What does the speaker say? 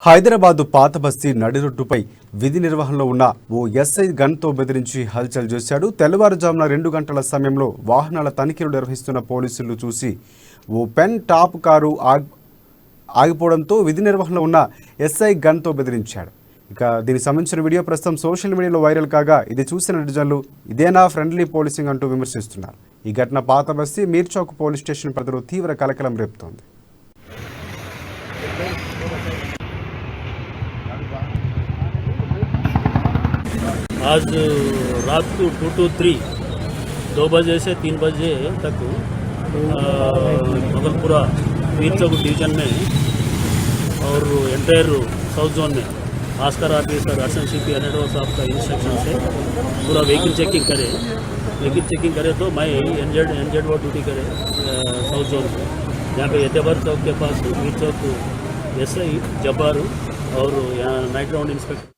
హైదరాబాదు పాత బస్తీ నడిరొడ్డుపై విధి నిర్వహణలో ఉన్న ఓ ఎస్ఐ గన్తో బెదిరించి హల్చల్ చేశాడు. తెల్లవారుజామున 2 గంటల సమయంలో వాహనాల తనిఖీలు నిర్వహిస్తున్న పోలీసులు చూసి ఓ పెన్ టాప్ కారు ఆగిపోవడంతో విధి నిర్వహణలో ఉన్న ఎస్ఐ గన్తో బెదిరించాడు. ఇక దీనికి సంబంధించిన వీడియో ప్రస్తుతం సోషల్ మీడియాలో వైరల్ కాగా ఇది చూసిన నెటిజన్లు ఇదేనా ఫ్రెండ్లీ పోలీసింగ్ అంటూ విమర్శిస్తున్నారు. ఈ ఘటన పాత బస్తీ మీర్ చౌక్ పోలీస్ స్టేషన్ పరిధిలో తీవ్ర కలకలం రేపుతోంది. आज रात को 2 to 3 2 बजे से 3 बजे तक मगलपुरा मीर चौक डिवीजन में और एंटायर साउथ जोन में भास्कर ऑफिसर RCMP साहब का इंस्ट्रक्शन से पूरा व्हीकल चेकिंग करे तो मैं NZ वो ड्यूटी करे साउथ जोन में, यहाँ पे एतेबर चौक के पास मीर चौक SI जब्बारू और यहाँ नाइट राउंड इंस्पेक्टर